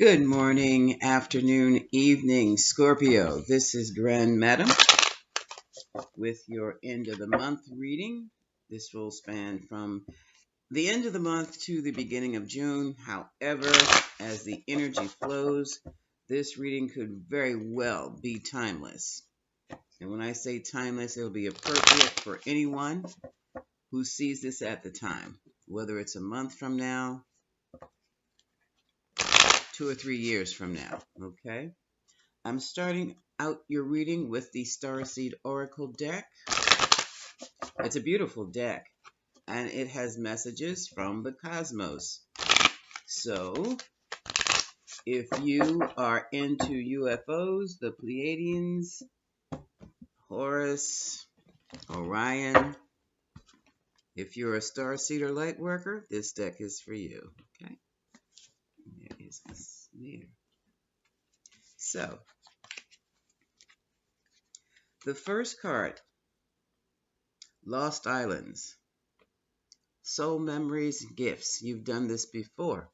Good morning, afternoon, evening, Scorpio. This is Grand Madam with your end of the month reading. This will span from the end of the month to the beginning of June. However, as the energy flows, this reading could very well be timeless. And when I say timeless, it'll be appropriate for anyone who sees this at the time, whether it's a month from now, 2 or 3 years from now, okay? I'm starting out your reading with the Starseed Oracle deck. It's a beautiful deck, and it has messages from the cosmos. So, if you are into UFOs, the Pleiadians, Horus, Orion, if you're a starseed or light worker, this deck is for you. Okay? There is this there. So, the first card, Lost Islands. Soul memories, gifts. You've done this before.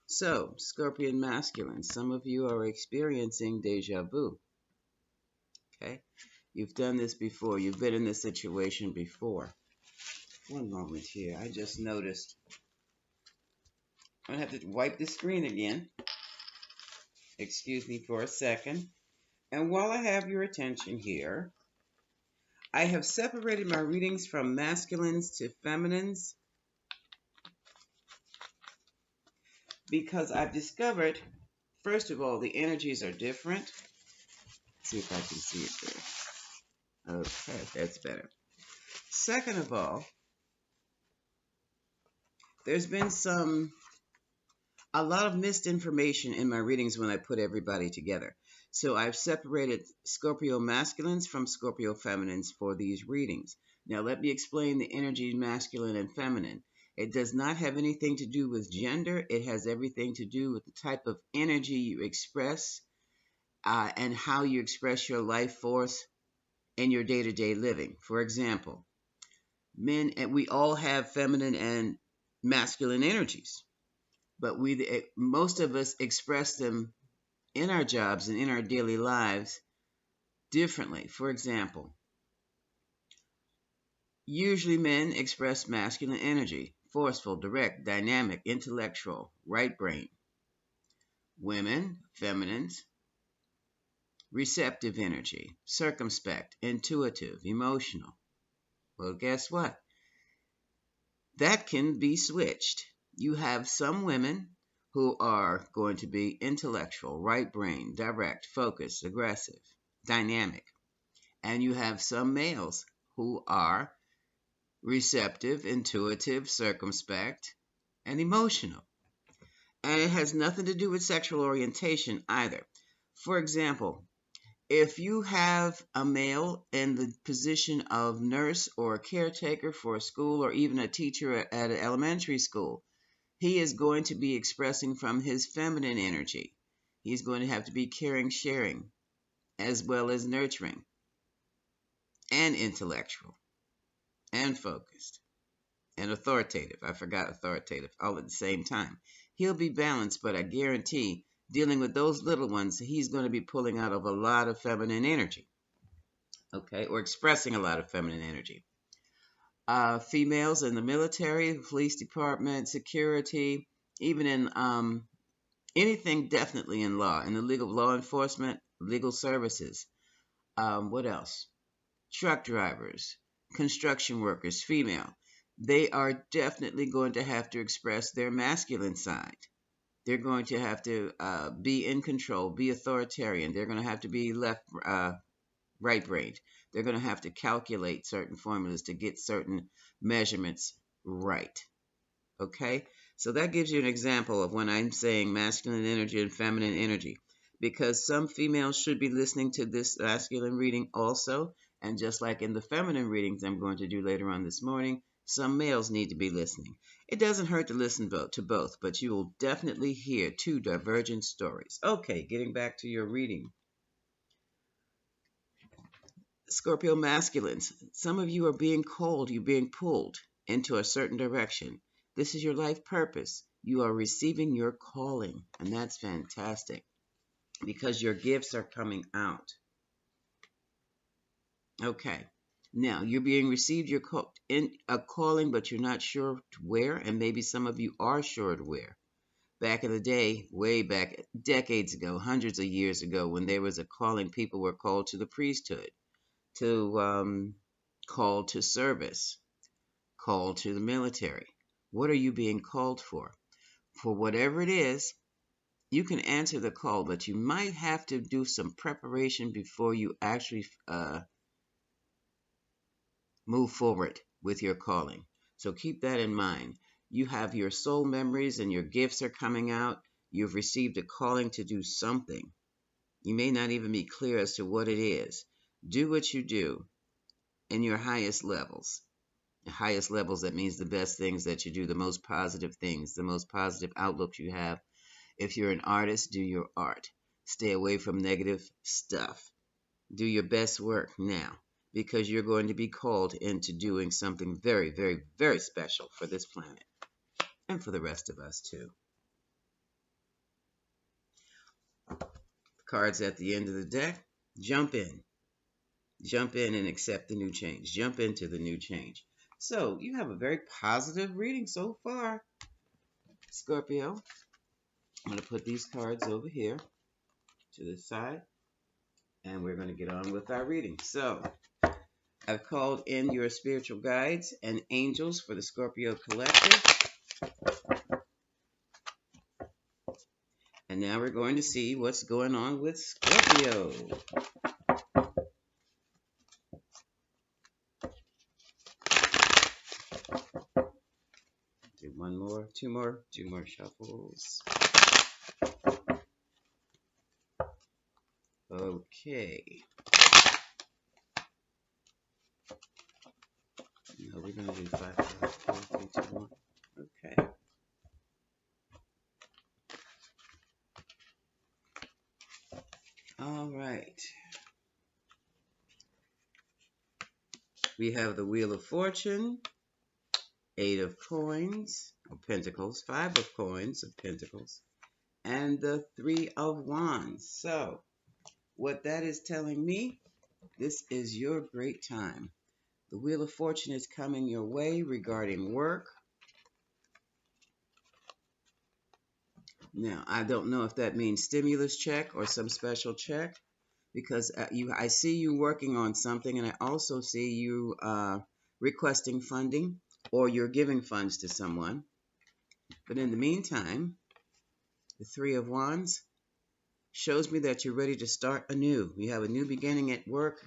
So, Scorpion masculine, some of you are experiencing deja vu. Okay? You've done this before. You've been in this situation before. One moment here. I just noticed. I'm going to have to wipe the screen again. Excuse me for a second. And while I have your attention here, I have separated my readings from masculines to feminines because I've discovered, first of all, the energies are different. Let's see if I can see it there. Okay, that's better. Second of all, there's been a lot of misinformation in my readings when I put everybody together. So I've separated Scorpio masculines from Scorpio feminines for these readings. Now let me explain the energy masculine and feminine. It does not have anything to do with gender. It has everything to do with the type of energy you express and how you express your life force in your day-to-day living. For example, men, and we all have feminine and masculine energies, but most of us express them in our jobs and in our daily lives differently. For example, usually men express masculine energy, forceful, direct, dynamic, intellectual, right brain. Women, feminines, receptive energy, circumspect, intuitive, emotional. Well, guess what? That can be switched. You have some women who are going to be intellectual, right brain, direct, focused, aggressive, dynamic. And you have some males who are receptive, intuitive, circumspect, and emotional. And it has nothing to do with sexual orientation either. For example, if you have a male in the position of nurse or caretaker for a school or even a teacher at an elementary school, he is going to be expressing from his feminine energy. He's going to have to be caring, sharing, as well as nurturing, and intellectual, and focused, and authoritative. I forgot authoritative all at the same time. He'll be balanced, but I guarantee dealing with those little ones, he's going to be pulling out of a lot of feminine energy, okay, or expressing a lot of feminine energy. Females in the military, police department, security, even in anything definitely in law, in the legal law enforcement, legal services. What else? Truck drivers, construction workers, female. They are definitely going to have to express their masculine side. They're going to have to be in control, be authoritarian. They're going to have to be right-brained. They're going to have to calculate certain formulas to get certain measurements right. Okay? So that gives you an example of when I'm saying masculine energy and feminine energy. Because some females should be listening to this masculine reading also. And just like in the feminine readings I'm going to do later on this morning, some males need to be listening. It doesn't hurt to listen to both, but you will definitely hear two divergent stories. Okay, getting back to your reading. Scorpio masculines, some of you are being called, you're being pulled into a certain direction. This is your life purpose. You are receiving your calling, and that's fantastic because your gifts are coming out. Okay. Now, you're being received your in a calling, but you're not sure where, and maybe some of you are sure to where. Back in the day, way back, decades ago, hundreds of years ago, when there was a calling, people were called to the priesthood, to called to service, called to the military. What are you being called for? For whatever it is, you can answer the call, but you might have to do some preparation before you actually move forward with your calling. So keep that in mind. You have your soul memories and your gifts are coming out. You've received a calling to do something. You may not even be clear as to what it is. Do what you do in your highest levels. The highest levels, that means the best things that you do, the most positive things, the most positive outlook you have. If you're an artist, do your art. Stay away from negative stuff. Do your best work now because you're going to be called into doing something very, very, very special for this planet and for the rest of us too. Cards at the end of the deck. Jump in. Jump in and accept the new change. Jump into the new change. So you have a very positive reading so far, Scorpio. I'm going to put these cards over here to the side and we're going to get on with our reading. So I've called in your spiritual guides and angels for the Scorpio collective. And now we're going to see what's going on with Scorpio. Do one more, two more shuffles. Okay. No, we're going to do 5, 4, 3, 2, 1. Okay. All right. We have the Wheel of Fortune, 8 of coins, or pentacles, 5 of coins, of pentacles, and the 3 of wands. So, what that is telling me, this is your great time. The Wheel of Fortune is coming your way regarding work. Now, I don't know if that means stimulus check or some special check, because I see you working on something, and I also see you requesting funding, or you're giving funds to someone. But in the meantime, the 3 of Wands shows me that you're ready to start anew. You have a new beginning at work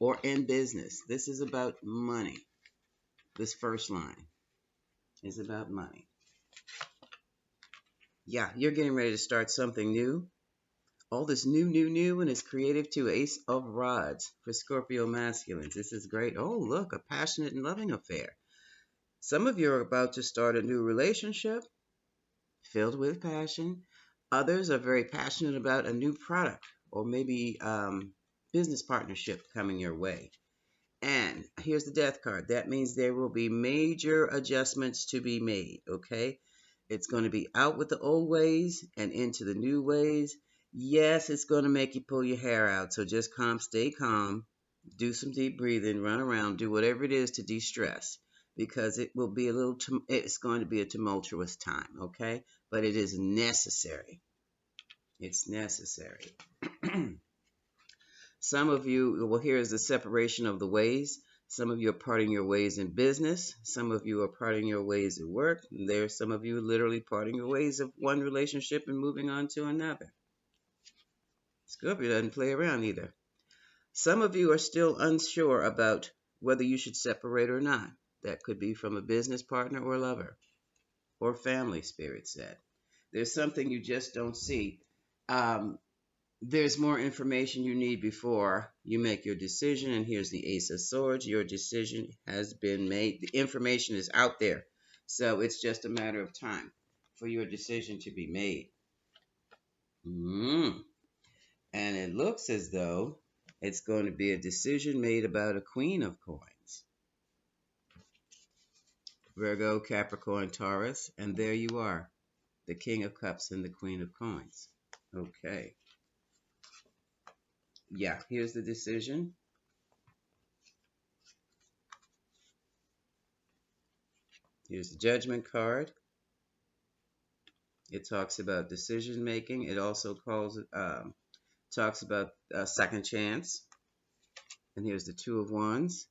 or in business. This is about money. This first line is about money. Yeah, you're getting ready to start something new. All this new, and it's creative too. Ace of Rods for Scorpio masculines. This is great. Oh, look, a passionate and loving affair. Some of you are about to start a new relationship filled with passion. Others are very passionate about a new product or maybe business partnership coming your way. And here's the death card. That means there will be major adjustments to be made, okay? It's going to be out with the old ways and into the new ways. Yes, it's going to make you pull your hair out. So just stay calm, do some deep breathing, run around, do whatever it is to de-stress because it will be it's going to be a tumultuous time, okay? But it is necessary. It's necessary. Some of you, well, here is the separation of the ways. Some of you are parting your ways in business. Some of you are parting your ways at work. There's some of you literally parting your ways of one relationship and moving on to another. Scorpio doesn't play around either. Some of you are still unsure about whether you should separate or not. That could be from a business partner or lover or family, Spirit said. There's something you just don't see. There's more information you need before you make your decision. And here's the Ace of Swords. Your decision has been made. The information is out there. So it's just a matter of time for your decision to be made. And it looks as though it's going to be a decision made about a Queen of Coins. Virgo, Capricorn, Taurus, and there you are. the King of Cups and the Queen of Coins. Okay. Yeah, here's the decision. Here's the Judgment card. It talks about decision making. It also talks about a second chance. And here's the Two of Wands,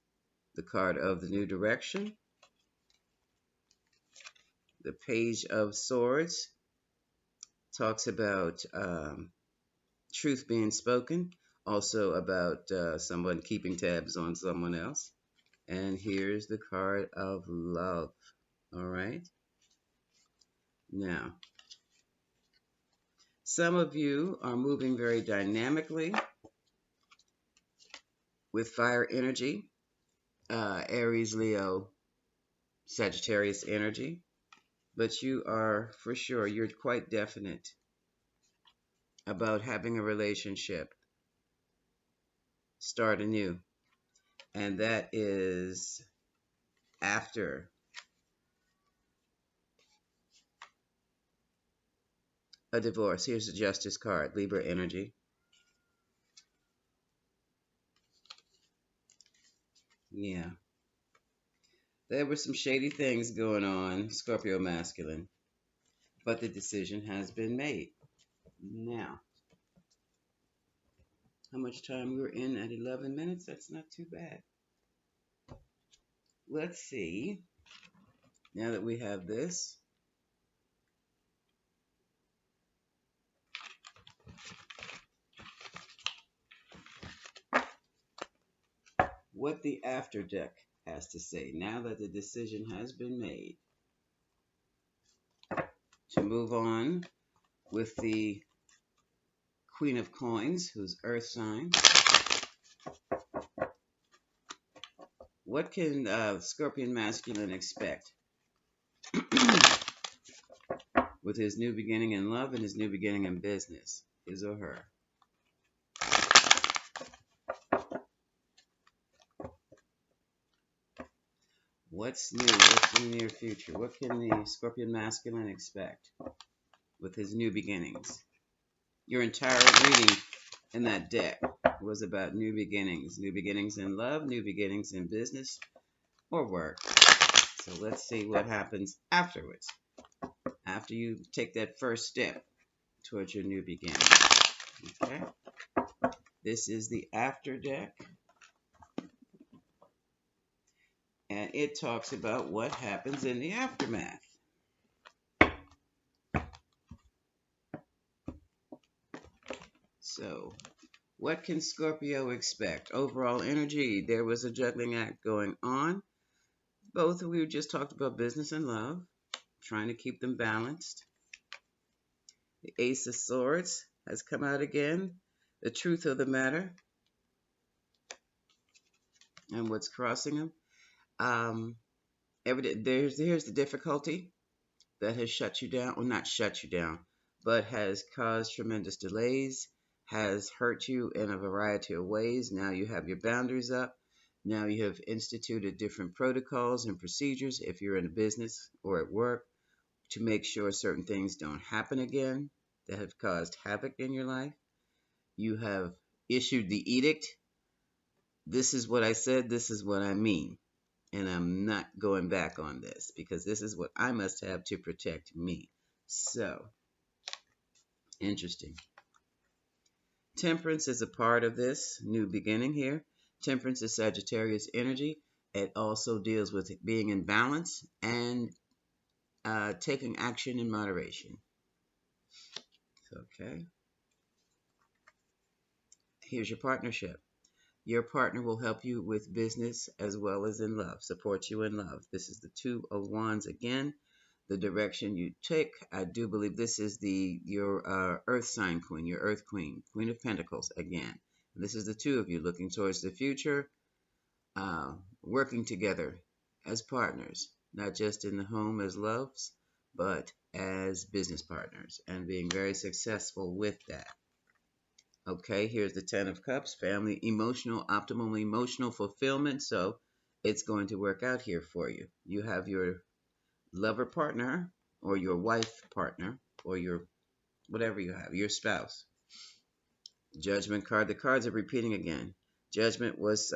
the card of the new direction. The Page of Swords talks about truth being spoken, also about someone keeping tabs on someone else. And here's the card of love. All right. Now, some of you are moving very dynamically with fire energy, Aries, Leo, Sagittarius energy, but you are for sure, you're quite definite about having a relationship start anew. And that is after a divorce. Here's the Justice card, Libra energy. Yeah. There were some shady things going on, Scorpio masculine, but the decision has been made. Now, how much time we're in at 11 minutes? That's not too bad. Let's see. Now that we have this, what the after deck has to say. Now that the decision has been made to move on with the Queen of Coins, who's Earth sign. What can Scorpion masculine expect with his new beginning in love and his new beginning in business, his or her? What's new? What's in the near future? What can the Scorpion masculine expect with his new beginnings? Your entire reading in that deck was about new beginnings in love, new beginnings in business or work. So let's see what happens afterwards, after you take that first step towards your new beginning. Okay, this is the after deck, and it talks about what happens in the aftermath. So, what can Scorpio expect? Overall energy, there was a juggling act going on. Both we just talked about business and love, trying to keep them balanced. The Ace of Swords has come out again. The truth of the matter and what's crossing them. Here's the difficulty that has shut you down, or not shut you down, but has caused tremendous delays, has hurt you in a variety of ways. Now you have your boundaries up. Now you have instituted different protocols and procedures if you're in a business or at work to make sure certain things don't happen again that have caused havoc in your life. You have issued the edict. This is what I said, this is what I mean. And I'm not going back on this because this is what I must have to protect me. So, interesting. Temperance is a part of this new beginning here. Temperance is Sagittarius energy. It also deals with being in balance and taking action in moderation. Okay. Here's your partnership. Your partner will help you with business as well as in love, support you in love. This is the Two of Wands again. The direction you take, I do believe this is your Earth sign queen, your Earth queen, Queen of Pentacles again. This is the two of you looking towards the future, working together as partners, not just in the home as loves, but as business partners and being very successful with that. Okay, here's the Ten of Cups, family, emotional, optimal emotional fulfillment. So it's going to work out here for you. You have your lover partner or your wife partner, or your whatever you have, your spouse. Judgment card. The cards are repeating again. Judgment was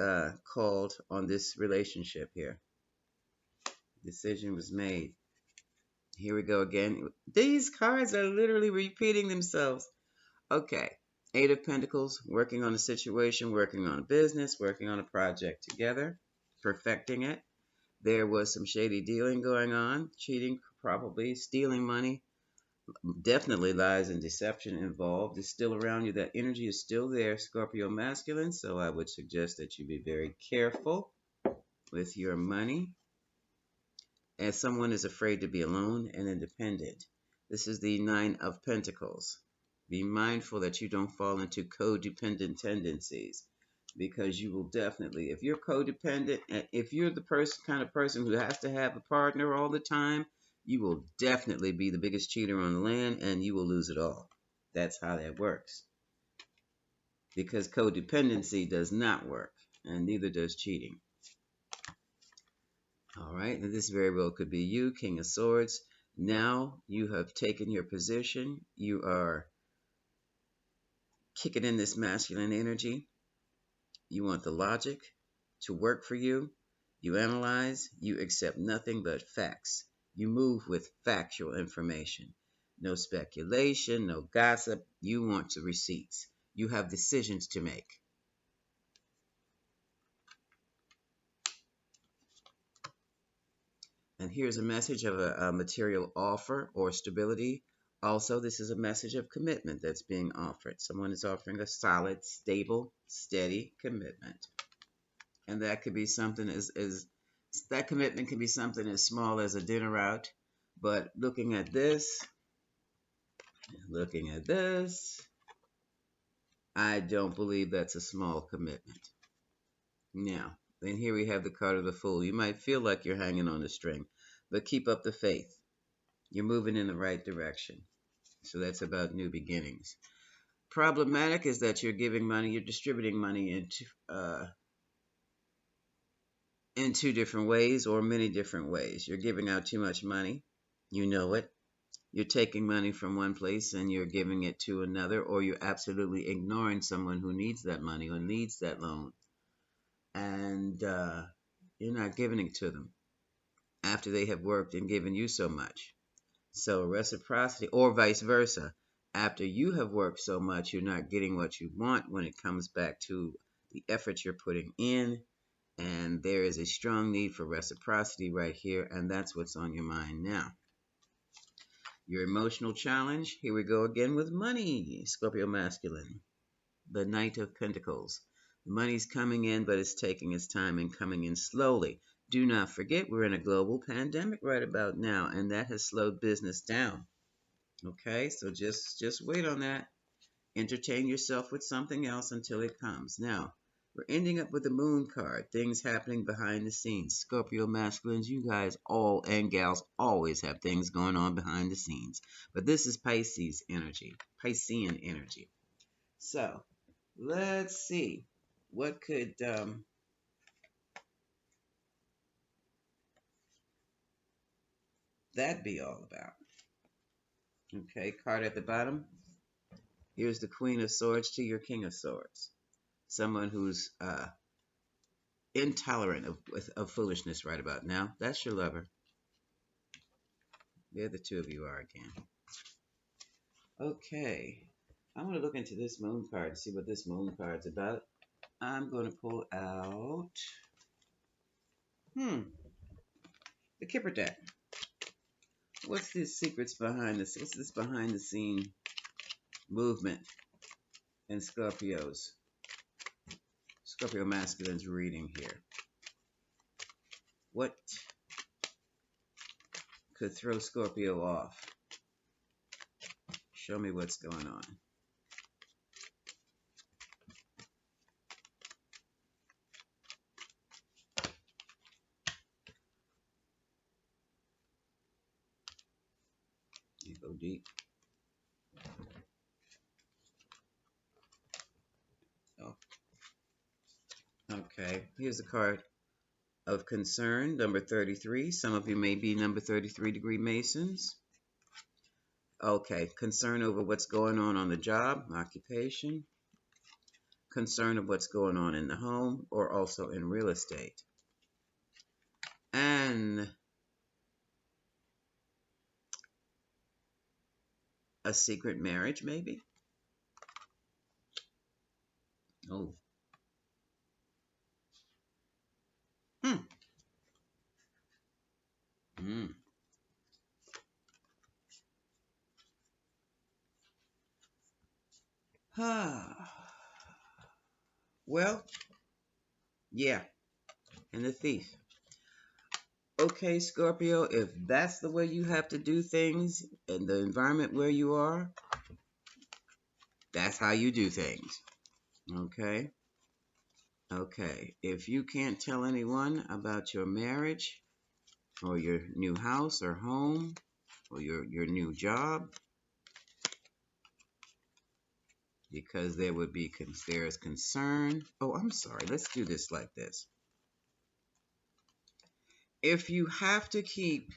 called on this relationship here. Decision was made. Here we go again. These cards are literally repeating themselves. Okay. Eight of Pentacles, working on a situation, working on a business, working on a project together, perfecting it. There was some shady dealing going on, cheating, probably stealing money. Definitely lies and deception involved. It's still around you. That energy is still there, Scorpio masculine. So I would suggest that you be very careful with your money, as someone is afraid to be alone and independent. This is the Nine of Pentacles. Be mindful that you don't fall into codependent tendencies, because you will definitely, if you're codependent, if you're the kind of person who has to have a partner all the time, you will definitely be the biggest cheater on the land and you will lose it all. That's how that works. Because codependency does not work, and neither does cheating. All right, and this very well could be you, King of Swords. Now you have taken your position. You are kicking in this masculine energy. You want the logic to work for you. You analyze. You accept nothing but facts. You move with factual information. No speculation, no gossip. You want the receipts. You have decisions to make. And here's a message of a material offer or stability. Also, this is a message of commitment that's being offered. Someone is offering a solid, stable, steady commitment. And that could be something as that commitment can be something as small as a dinner out. But looking at this, I don't believe that's a small commitment. Now, then here we have the card of the Fool. You might feel like you're hanging on a string, but keep up the faith. You're moving in the right direction. So that's about new beginnings. Problematic is that you're giving money, you're distributing money in two different ways or many different ways. You're giving out too much money. You know it. You're taking money from one place and you're giving it to another, or you're absolutely ignoring someone who needs that money or needs that loan. And you're not giving it to them after they have worked and given you so much. So reciprocity, or vice versa. After you have worked so much, you're not getting what you want when it comes back to the effort you're putting in. And there is a strong need for reciprocity right here, and that's what's on your mind now. Your emotional challenge, here we go again with money, Scorpio masculine. The Knight of Pentacles. The money's coming in, but it's taking its time and coming in slowly. Do not forget, we're in a global pandemic right about now, and that has slowed business down. Okay, so just wait on that. Entertain yourself with something else until it comes. Now, we're ending up with the Moon card. Things happening behind the scenes. Scorpio masculines, you guys all and gals always have things going on behind the scenes. But this is Pisces energy, Piscean energy. So, let's see. What could that be all about? Okay, card at the bottom. Here's the Queen of Swords to your King of Swords. Someone who's intolerant of foolishness right about now. That's your lover. There the two of you are again. Okay. I'm going to look into this moon card to see what this moon card's about. I'm going to pull out the Kipper deck. What's the secrets behind this? What's this behind the scene movement in Scorpio masculine's reading here? What could throw Scorpio off? Show me what's going on. You go deep. Oh, okay. Here's the card of concern, number 33. Some of you may be number 33 degree Masons. Okay, concern over what's going on the job, occupation, concern of what's going on in the home, or also in real estate. And a secret marriage, maybe? Oh. Hmm. Mm. Well, yeah, and the thief. Okay, Scorpio, if that's the way you have to do things and the environment where you are, that's how you do things. Okay? Okay. If you can't tell anyone about your marriage or your new house or home or your new job, because there is concern. Oh, I'm sorry. Let's do this like this. If you have to keep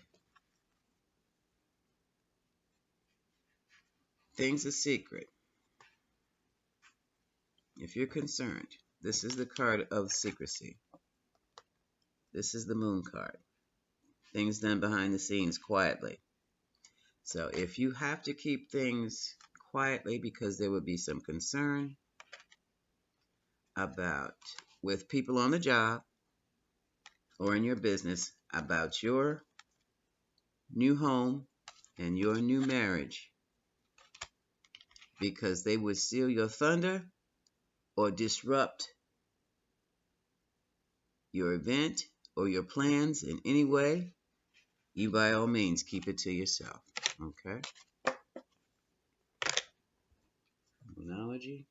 things a secret, if you're concerned, this is the card of secrecy. This is the moon card. Things done behind the scenes quietly. So if you have to keep things quietly because there would be some concern about with people on the job or in your business about your new home and your new marriage because they would steal your thunder or disrupt your event or your plans in any way, you by all means keep it to yourself. Okay? Analogy.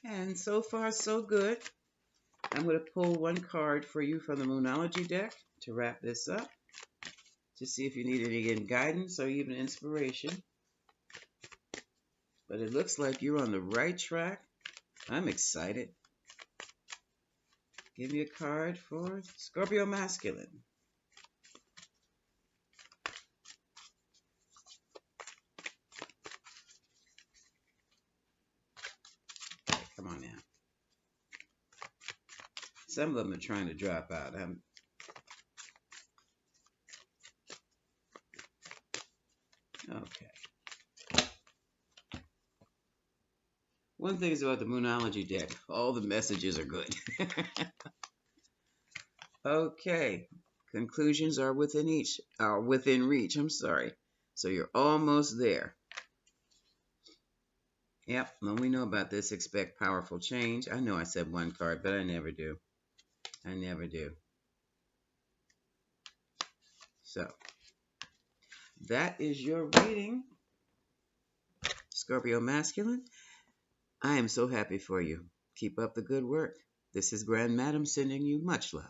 And so far, so good. I'm going to pull one card for you from the Moonology deck to wrap this up to see if you need any guidance or even inspiration. But it looks like you're on the right track. I'm excited. Give me a card for Scorpio Masculine. Come on now. Some of them are trying to drop out. Okay. One thing is about the Moonology deck. All the messages are good. Okay. Conclusions are within reach. I'm sorry. So you're almost there. Yep, when we know about this, expect powerful change. I know I said one card, but I never do. I never do. So, that is your reading, Scorpio Masculine. I am so happy for you. Keep up the good work. This is Grand Madam sending you much love.